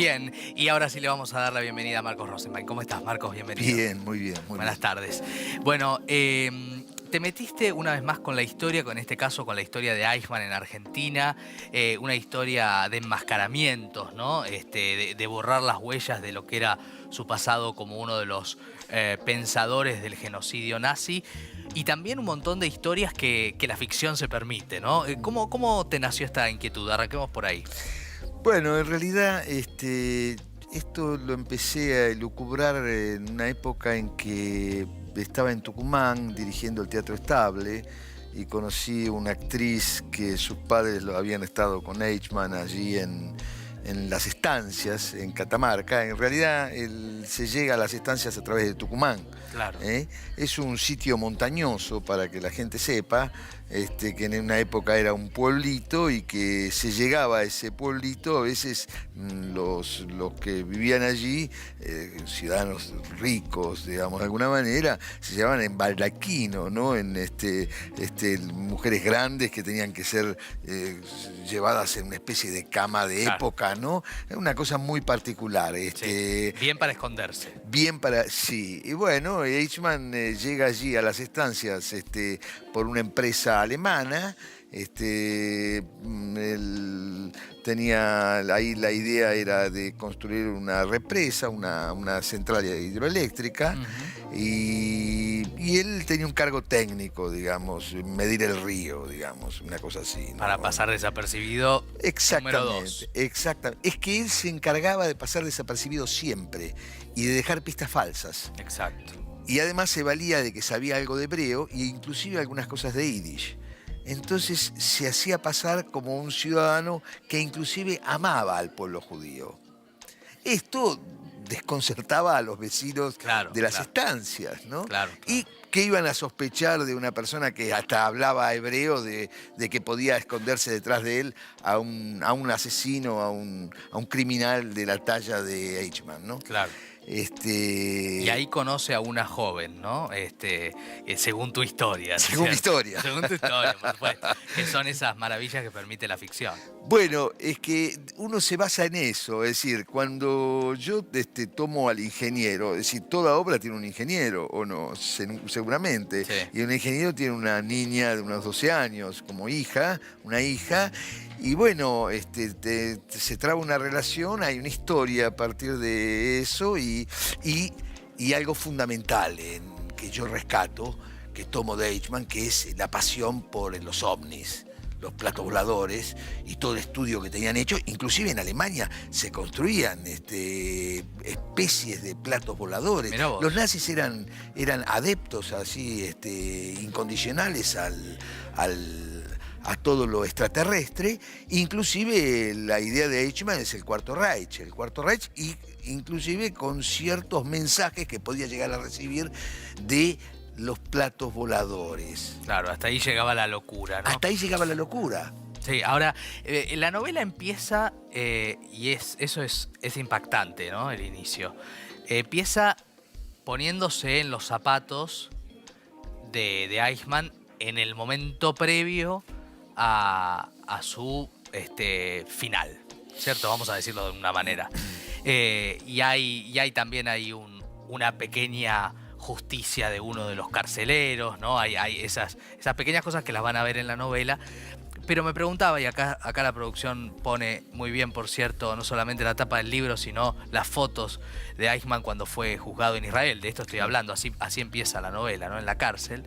Bien, y ahora sí le vamos a dar la bienvenida a Marcos Rosenbein. ¿Cómo estás, Marcos? Bienvenido. Bien, muy bien, muy Buenas bien. tardes. Bueno, te metiste una vez más con la historia, con este caso con la historia de Eichmann en Argentina, una historia de enmascaramientos, ¿no? De borrar las huellas de lo que era su pasado como uno de los pensadores del genocidio nazi. Y también un montón de historias que la ficción se permite, ¿no? ¿Cómo te nació esta inquietud? Arranquemos por ahí. Bueno, en realidad esto lo empecé a elucubrar en una época en que estaba en Tucumán dirigiendo el Teatro Estable y conocí una actriz que sus padres lo habían estado con Eichmann allí en las estancias, en Catamarca. En realidad se llega a las estancias a través de Tucumán. Claro. ¿Eh? Es un sitio montañoso, para que la gente sepa, que en una época era un pueblito y que se llegaba a ese pueblito, a veces los que vivían allí, ciudadanos ricos, digamos, de alguna manera, se llevaban en baldaquino, ¿no? En mujeres grandes que tenían que ser llevadas en una especie de cama de Claro. época, ¿no? Es una cosa muy particular. Sí, bien para esconderse. Bien para... Sí, y bueno, Eichmann llega allí a las estancias por una empresa alemana. Él tenía ahí, la idea era de construir una represa, una central hidroeléctrica, Ujú. y él tenía un cargo técnico, digamos, medir el río, digamos, una cosa así, Para ¿no? pasar desapercibido, número Exactamente, 2. exactamente. Es que él se encargaba de pasar desapercibido siempre y de dejar pistas falsas. Exacto. Y además se valía de que sabía algo de hebreo e inclusive algunas cosas de yiddish. Entonces se hacía pasar como un ciudadano que inclusive amaba al pueblo judío. Esto desconcertaba a los vecinos Claro, de las claro, estancias, ¿no? claro, Y claro. que iban a sospechar de una persona que hasta hablaba hebreo, de que podía esconderse detrás de él a un asesino, a un criminal de la talla de Eichmann, ¿no? Claro. Y Este, ahí conoce a una joven, ¿no? Según tu historia, ¿no es según mi cierto? historia. Según tu historia, por supuesto. Que son esas maravillas que permite la ficción. Bueno, es que uno se basa en eso, es decir, cuando yo tomo al ingeniero, es decir, toda obra tiene un ingeniero, o no, seguramente, Sí. y un ingeniero tiene una niña de unos 12 años como hija, una hija, y bueno, se traba una relación, hay una historia a partir de eso, y algo fundamental que yo rescato, que tomo de Eichmann, que es la pasión por los ovnis, los platos voladores y todo el estudio que tenían hecho. Inclusive en Alemania se construían especies de platos voladores. Mirá Los vos. nazis eran adeptos así, incondicionales a todo lo extraterrestre. Inclusive la idea de Eichmann es el Cuarto Reich, y inclusive con ciertos mensajes que podía llegar a recibir de los platos voladores. Claro, hasta ahí llegaba la locura, ¿no? Hasta ahí llegaba la locura. Sí, ahora, la novela empieza, y eso es impactante, ¿no? El inicio. Empieza poniéndose en los zapatos de Eichmann en el momento previo a su final, ¿cierto? Vamos a decirlo de una manera. Y hay también una pequeña justicia de uno de los carceleros, ¿no? Hay esas pequeñas cosas que las van a ver en la novela. Pero me preguntaba, y acá la producción pone muy bien, por cierto, no solamente la tapa del libro, sino las fotos de Eichmann cuando fue juzgado en Israel. De esto estoy hablando, así empieza la novela, ¿no? En la cárcel.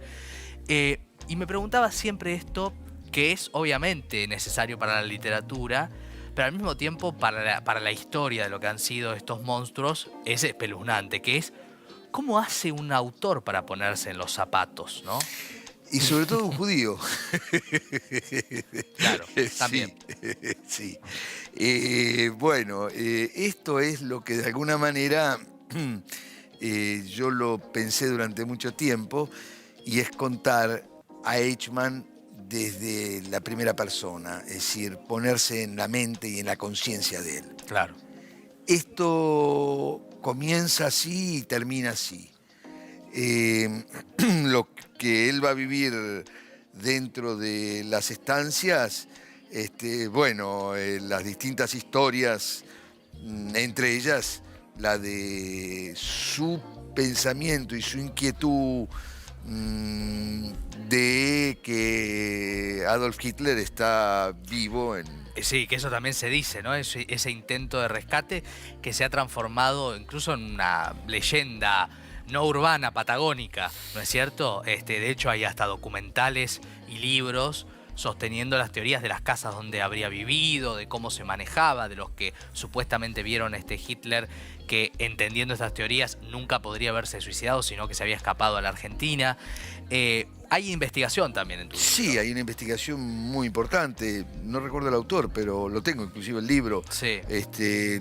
Y me preguntaba siempre esto, que es obviamente necesario para la literatura, pero al mismo tiempo para la historia de lo que han sido estos monstruos, es espeluznante, que es cómo hace un autor para ponerse en los zapatos, ¿no? Y sobre todo un judío. Claro, Sí, también. sí. Bueno, esto es lo que de alguna manera yo lo pensé durante mucho tiempo, y es contar a Eichmann desde la primera persona, es decir, ponerse en la mente y en la conciencia de él. Claro. Esto comienza así y termina así. Lo que él va a vivir dentro de las estancias, bueno, las distintas historias entre ellas la de su pensamiento y su inquietud de que Adolf Hitler está vivo en... Sí, que eso también se dice, ¿no? Ese intento de rescate que se ha transformado incluso en una leyenda no urbana, patagónica, ¿no es cierto? De hecho, hay hasta documentales y libros sosteniendo las teorías de las casas donde habría vivido, de cómo se manejaba, de los que supuestamente vieron a Hitler, que entendiendo estas teorías nunca podría haberse suicidado, sino que se había escapado a la Argentina. Hay investigación también en tu libro. Sí, hay una investigación muy importante. No recuerdo el autor, pero lo tengo, inclusive el libro. Sí.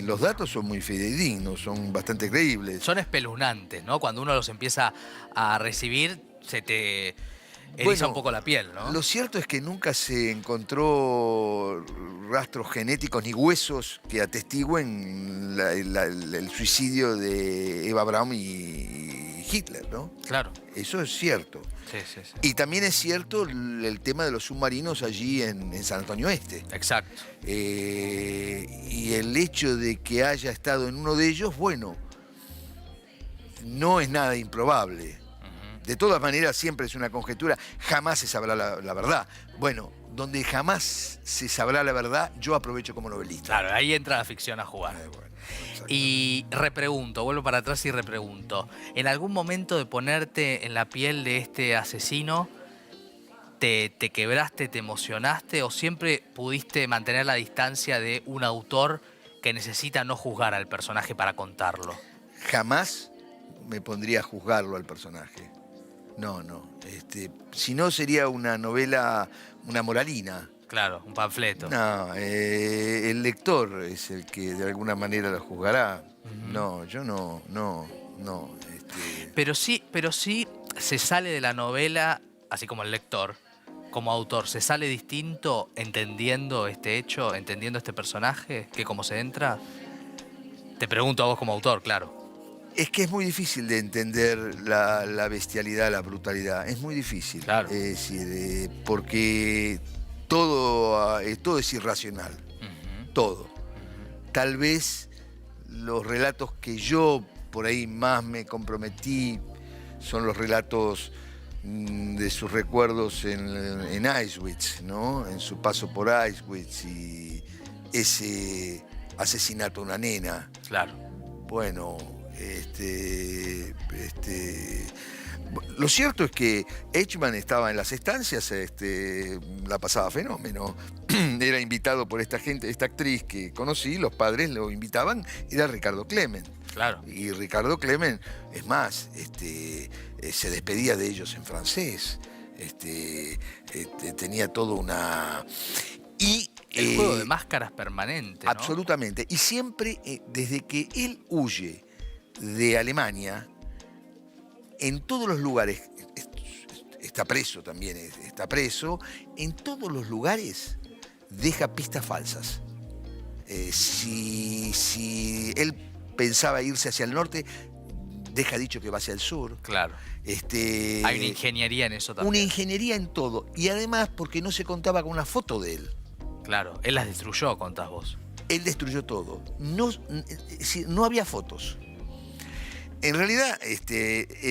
Los datos son muy fidedignos, son bastante creíbles. Son espeluznantes, ¿no? Cuando uno los empieza a recibir, se te eriza un poco la piel, ¿no? Lo cierto es que nunca se encontró rastros genéticos ni huesos que atestiguen el suicidio de Eva Braun y Hitler, ¿no? Claro. Eso es cierto. Sí, sí, sí. Y también es cierto el tema de los submarinos allí en San Antonio Este. Exacto. Y el hecho de que haya estado en uno de ellos, bueno, no es nada improbable. De todas maneras, siempre es una conjetura, jamás se sabrá la verdad. Bueno, donde jamás se sabrá la verdad, yo aprovecho como novelista. Claro, ahí entra la ficción a jugar. Bueno, y repregunto, vuelvo para atrás y repregunto. ¿En algún momento de ponerte en la piel de este asesino, te quebraste, te emocionaste o siempre pudiste mantener la distancia de un autor que necesita no juzgar al personaje para contarlo? Jamás me pondría a juzgarlo al personaje. No. Si no, sería una novela, una moralina. Claro, un panfleto. No, el lector es el que de alguna manera lo juzgará. No, yo no. Pero sí se sale de la novela, así como el lector, como autor, ¿se sale distinto entendiendo este hecho, entendiendo este personaje, que como se entra? Te pregunto a vos como autor, claro. Es que es muy difícil de entender la bestialidad, la brutalidad. Es muy difícil. Claro. Es decir, porque todo es irracional. Todo. Tal vez los relatos que yo por ahí más me comprometí son los relatos de sus recuerdos en Auschwitz, ¿no? En su paso por Auschwitz y ese asesinato a una nena. Claro. Bueno, lo cierto es que Eichmann estaba en las estancias, la pasaba fenómeno. Era invitado por esta actriz que conocí, los padres lo invitaban, era Ricardo Klement. Claro. Y Ricardo Klement, es más, se despedía de ellos en francés. Tenía todo una... El juego de máscaras permanente, ¿no? Absolutamente. Y siempre, desde que él huye de Alemania, en todos los lugares, está preso también, en todos los lugares deja pistas falsas. Si él pensaba irse hacia el norte, deja dicho que va hacia el sur. Claro. Hay una ingeniería en eso también. Una ingeniería en todo. Y además porque no se contaba con una foto de él. Claro, él las destruyó, contás vos. Él destruyó todo. No había fotos. En realidad,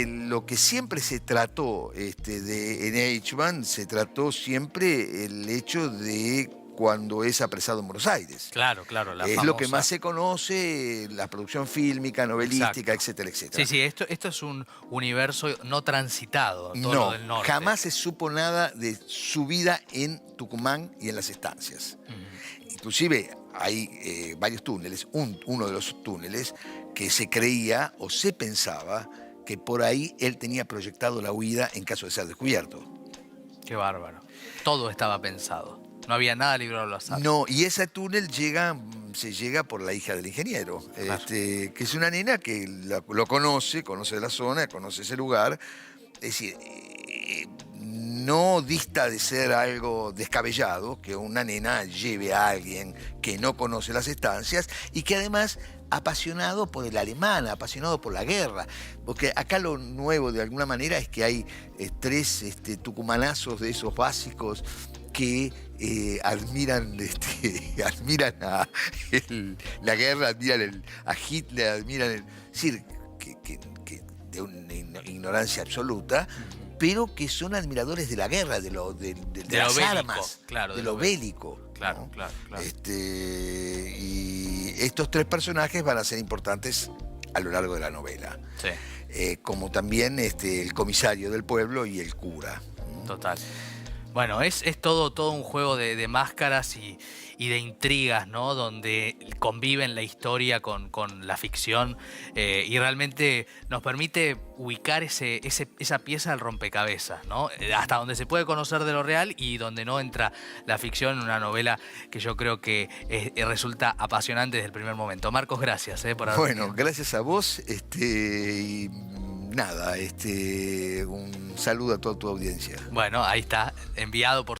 lo que siempre se trató en Eichmann, se trató siempre el hecho de cuando es apresado en Buenos Aires. Claro, la es famosa... lo que más se conoce, la producción fílmica, novelística, etcétera, etcétera. Sí, esto es un universo no transitado, todo no, lo del norte. Jamás se supo nada de su vida en Tucumán y en las estancias. Inclusive hay varios túneles, uno de los túneles que se creía o se pensaba que por ahí él tenía proyectado la huida en caso de ser descubierto. Qué bárbaro. Todo estaba pensado. No había nada librado al azar. No, y ese túnel se llega por la hija del ingeniero, Claro. que es una nena que lo conoce la zona, conoce ese lugar. Es decir, no dista de ser algo descabellado que una nena lleve a alguien que no conoce las estancias y que además apasionado por el alemán, apasionado por la guerra. Porque acá lo nuevo de alguna manera es que hay tres tucumanazos de esos básicos que admiran, admiran la guerra, admiran a Hitler, admiran es decir, que de una ignorancia absoluta, pero que son admiradores de la guerra, de las bélico, armas, claro, de lo bélico. Claro, ¿no? claro. Y estos tres personajes van a ser importantes a lo largo de la novela. Sí. Como también el comisario del pueblo y el cura. Total. Bueno, es todo un juego de máscaras y de intrigas, ¿no? Donde conviven la historia con la ficción y realmente nos permite ubicar esa pieza del rompecabezas, ¿no? Hasta donde se puede conocer de lo real y donde no entra la ficción en una novela que yo creo que resulta apasionante desde el primer momento. Marcos, gracias por haber venido. Bueno, gracias a vos y nada, un saludo a toda tu audiencia. Bueno, ahí está, enviado por